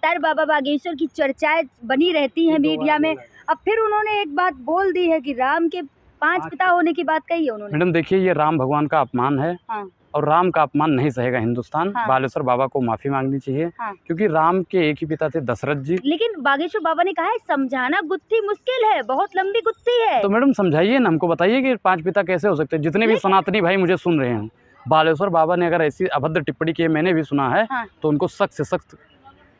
लगातार बाबा बागेश्वर की चर्चाएं बनी रहती हैं मीडिया में। अब फिर उन्होंने एक बात बोल दी है कि राम के 5 पिता होने की बात कही है उन्होंने। मैडम देखिए, ये राम भगवान का अपमान है। हाँ। और राम का अपमान नहीं सहेगा हिंदुस्तान। हाँ। बालेश्वर बाबा को माफी मांगनी चाहिए। हाँ। क्योंकि राम के एक ही पिता थे, दशरथ जी। लेकिन बागेश्वर बाबा ने कहा है समझाना गुत्थी मुश्किल है, बहुत लंबी गुत्थी है। तो मैडम समझाइए ना, हमको बताइए कि 5 पिता कैसे हो सकते हैं। जितने भी सनातनी भाई मुझे सुन रहे हैं, बालेश्वर बाबा ने अगर ऐसी अभद्र टिप्पणी की है, मैंने भी सुना है। हाँ। तो उनको सख्त से सख्त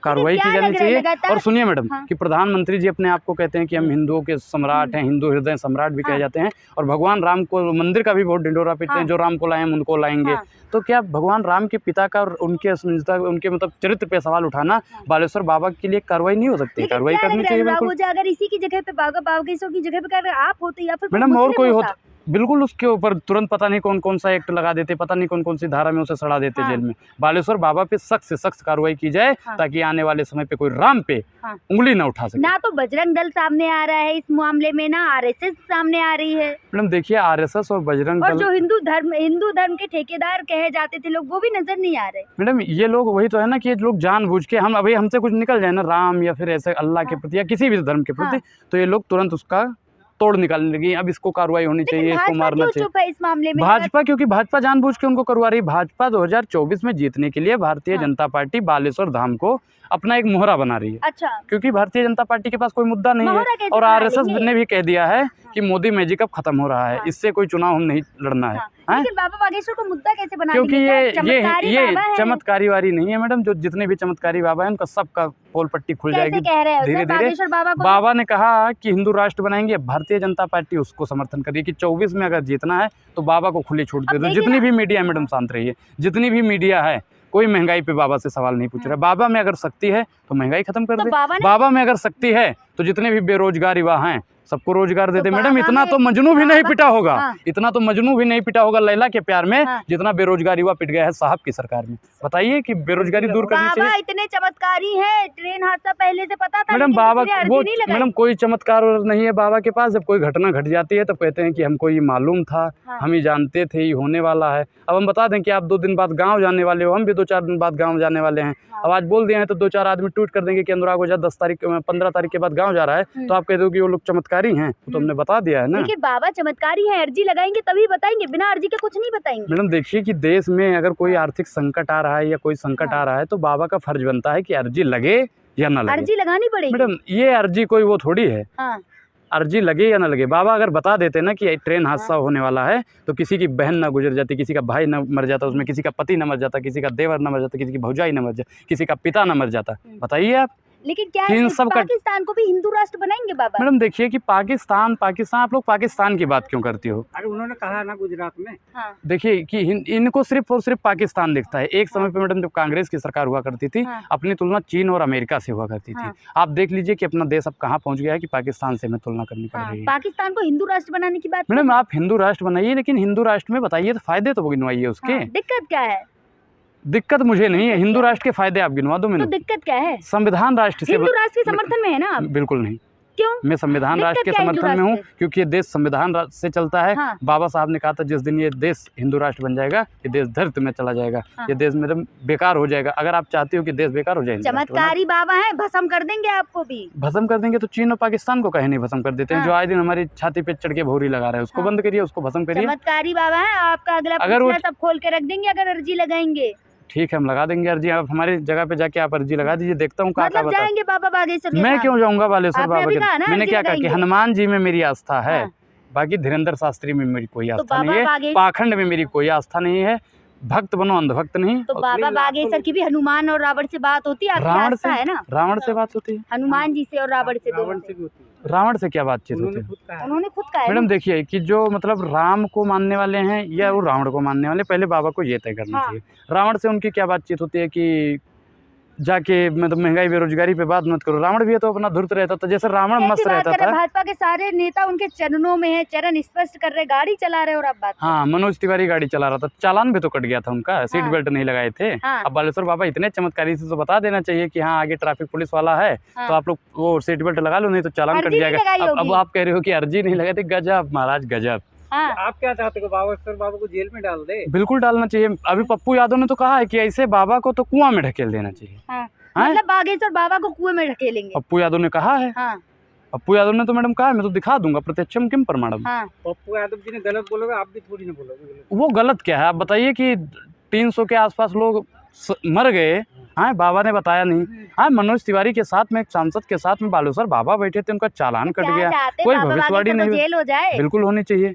कार्रवाई की जानी चाहिए। और सुनिए मैडम, हाँ। कि प्रधानमंत्री जी अपने आप को कहते हैं कि हम हिंदुओं के सम्राट हैं, हिंदू हृदय सम्राट भी कहे जाते हैं। और भगवान राम को मंदिर का भी बहुत ढिंडोरा पीटते हैं, जो राम को लाए हम उनको लाएंगे। तो क्या भगवान राम के पिता का और उनके उनके मतलब चरित्र पे सवाल उठाना बालेश्वर बाबा के लिए कार्रवाई नहीं हो सकती? कार्रवाई करनी चाहिए बिल्कुल। अगर इसी की जगह पे बाबा बागेश्वर की जगह पे अगर आप होते या फिर मैडम और कोई होता, बिल्कुल उसके ऊपर तुरंत पता नहीं कौन कौन सा एक्ट लगा देते, पता नहीं कौन कौन सी धारा में उसे सड़ा देते जेल में। बालेश्वर बाबा पे सख्त से सख्त कार्रवाई की जाए, ताकि आने वाले समय पे कोई राम पे उंगली ना उठा सके। ना तो बजरंग दल सामने आ रहा है इस मामले में, ना आरएसएस सामने आ रही है। मैडम देखिए, आरएसएस और बजरंग दल, जो हिंदू धर्म के ठेकेदार कहे जाते थे लोग, वो भी नजर नहीं आ रहे। मैडम ये लोग वही तो है ना, कि ये लोग जानबूझ के, हम अभी हमसे कुछ निकल जाए ना राम या फिर ऐसे अल्लाह के प्रति या किसी भी धर्म के प्रति, तो ये लोग तुरंत उसका तोड़ निकालने लगी। अब इसको कार्रवाई होनी चाहिए, इसको मारना चाहिए। चुप है इस मामले में भाजपा, क्योंकि भाजपा जानबूझ के उनको करवा रही। भाजपा 2024 में जीतने के लिए भारतीय जनता पार्टी बालेश्वर धाम को अपना एक मोहरा बना रही है। अच्छा। क्योंकि भारतीय जनता पार्टी के पास कोई मुद्दा नहीं है। और आरएसएस ने भी कह दिया है कि मोदी मैजिक अब खत्म हो रहा है, इससे कोई चुनाव हम नहीं लड़ना है। लेकिन बाबा बागेश्वर को मुद्दा कैसे बना क्योंकि ये चमत्कारी वारी नहीं है मैडम। जो जितने भी चमत्कारी बाबा है उनका सबका पोल पट्टी खुल जाएगी धीरे धीरे। बाबा ने कहा कि हिंदू राष्ट्र बनाएंगे, भारतीय जनता पार्टी उसको समर्थन करिए कि 24 में अगर जीतना है तो बाबा को खुली छूट दे दो। जितनी भी मीडिया है मैडम शांत रहिए, जितनी भी मीडिया है कोई महंगाई पे बाबा से सवाल नहीं पूछ रहा है। बाबा में अगर शक्ति है तो महंगाई खत्म कर दे। बाबा में अगर शक्ति है तो जितने भी बेरोजगार युवा हैं सबको रोजगार दे दे। मैडम इतना तो मजनू भी नहीं पिटा होगा, इतना तो मजनू भी नहीं पिटा होगा लैला के प्यार में, जितना बेरोजगार युवा पिट गया है साहब की सरकार में। बताइए कि बेरोजगारी दूर करनी चाहिए। इतने चमत्कारी है, ट्रेन हादसा पहले से पता था। मैडम बाबा वो मैडम कोई चमत्कार नहीं है बाबा के पास। जब कोई घटना घट जाती है तो कहते हैं कि हमको ये मालूम था, हम ही जानते थे ये होने वाला है। अब हम बता दें कि आप 2 दिन बाद गाँव जाने वाले हो, हम भी 2-4 दिन बाद गाँव जाने वाले हैं। अब आज बोल दिए हैं तो 2-4 आदमी ट्वीट कर देंगे कि अनुराग ओझा 15 तारीख के बाद गाँव जा रहा है, तो आप कह दो कि वो लोग चमत्कारी हैं। तो हमने बता दिया है ना। देखिए बाबा चमत्कारी है, अर्जी लगाएंगे तभी बताएंगे, बिना अर्जी के कुछ नहीं बताएंगे। मैडम देखिए कि देश में अगर कोई आर्थिक संकट आ रहा है या कोई संकट आ रहा है तो बाबा का फर्ज बनता है कि अर्जी लगे या ना लगे। अर्जी लगानी पड़ेगी मैडम, ये अर्जी कोई वो थोड़ी है। अर्जी लगे या ना लगे, बाबा अगर बता देते ना कि ट्रेन हादसा होने वाला है तो किसी की बहन ना गुजर जाती, किसी का भाई ना मर जाता, उसमें किसी का पति ना मर जाता, किसी का देवर ना मर जाता, किसी की भौजाई ना मर जाता, किसी का पिता ना मर जाता। बताइए आप। लेकिन क्या इन सब पाकिस्तान को भी हिंदू राष्ट्र बनाएंगे बाबा? मैडम देखिए कि पाकिस्तान आप लोग पाकिस्तान की बात क्यों करती हो? अरे उन्होंने कहा ना गुजरात में। देखिए कि इनको सिर्फ और सिर्फ पाकिस्तान दिखता है। एक समय पे मैडम जब कांग्रेस की सरकार हुआ करती थी, अपनी तुलना चीन और अमेरिका से हुआ करती थी। आप देख लीजिए कि अपना देश अब कहाँ पहुँच गया है कि पाकिस्तान से हमें तुलना करनी पड़ रही है। पाकिस्तान को हिंदू राष्ट्र बनाने की बात। मैडम आप हिंदू राष्ट्र बनाइए, लेकिन हिंदू राष्ट्र में बताइए तो फायदे तो गिनवाइए उसके। दिक्कत क्या है? दिक्कत मुझे नहीं है, हिंदू राष्ट्र के फायदे आप गिनवा दो। मैंने तो दिक्कत क्या है? संविधान राष्ट्र से, हिंदू राष्ट्र के समर्थन में है ना आप? बिल्कुल नहीं। क्यों? मैं संविधान राष्ट्र के समर्थन में हूँ, क्योंकि ये देश संविधान से चलता है। बाबा साहब ने कहा था जिस दिन ये देश हिंदू राष्ट्र बन जाएगा, ये देश धरती में चला जाएगा, ये देश मेरे बेकार हो जाएगा। अगर आप चाहती हो कि देश बेकार हो जाए, चमत्कारी बाबा है, भस्म कर देंगे आपको भी। भस्म कर देंगे तो चीन और पाकिस्तान को कहे नहीं भस्म कर देते हैं? जो आए दिन हमारी छाती पे चढ़ के भौरी लगा रहे हैं, उसको बंद करिए, उसको भस्म करिए। चमत्कारी बाबा है, आपका अगला सब खोल के रख देंगे अगर अर्जी लगाएंगे। ठीक है, हम लगा देंगे अर्जी। आप हमारी जगह पे जाके आप अर्जी लगा दीजिए, देखता हूँ मतलब जाएंगे बाबा बागेश्वर। मैं क्यों जाऊँगा बालेश्वर बाबा के? मैंने क्या कहा कि हनुमान जी में मेरी आस्था है, बाकी धीरेन्द्र शास्त्री में मेरी कोई आस्था नहीं है, पाखंड में मेरी कोई आस्था नहीं है। भक्त बनो, अंधभक्त नहीं। तो बाबा बागेश्वर की भी हनुमान और रावण से बात होती है? रावण से है ना? रावण से बात होती है, हनुमान जी से और रावण से दोनों से। रावण से क्या बातचीत होती है? उन्होंने खुद कहा। मैडम देखिए कि जो मतलब राम को मानने वाले हैं या वो रावण को मानने वाले, पहले बाबा को ये तय करना चाहिए। रावण से उनकी क्या बातचीत होती है कि जाके मतलब महंगाई बेरोजगारी पे बात मत करो। रावण भी है तो अपना धूर्त रहता था, जैसे रावण मस्त रहता था। भाजपा के सारे नेता उनके चरणों में है, चरण स्पष्ट कर रहे, गाड़ी चला रहे और आप बात। मनोज तिवारी गाड़ी चला रहा था, चालान भी तो कट गया था उनका, सीट बेल्ट नहीं लगाए थे। अब बालेश्वर बाबा इतने चमत्कारी से तो बता देना चाहिए कि हाँ आगे ट्रैफिक पुलिस वाला है तो आप लोग वो सीट बेल्ट लगा लो, नहीं तो चालान कट जाएगा। अब आप कह रहे हो कि अर्जी नहीं लगाई थी, गजब महाराज गजब। आप क्या चाहते हो? बालेश्वर बाबा को जेल में डाल दे? बिल्कुल डालना चाहिए। अभी पप्पू यादव ने तो कहा है कि ऐसे बाबा को तो कुआं में ढकेल देना चाहिए। मतलब बागेश्वर बाबा को कुएं में ढकेलेंगे। पप्पू यादव ने कहा है। हाँ। पप्पू यादव ने तो मैडम कहा है, मैं तो दिखा दूंगा प्रत्यक्षम किम प्रमाणम। हाँ। पप्पू यादव जी ने गलत बोलोगे, आप भी थोड़ी ना बोलोगे। वो गलत क्या है आप बताइए कि 300 के आसपास लोग मर गए, हाँ बाबा ने बताया नहीं। हाँ मनोज तिवारी के साथ में, एक सांसद के साथ में बालेश्वर बाबा बैठे थे, उनका चालान कट गया, कोई भविष्यवाणी नहीं, जेल हो जाए, बिल्कुल होनी चाहिए।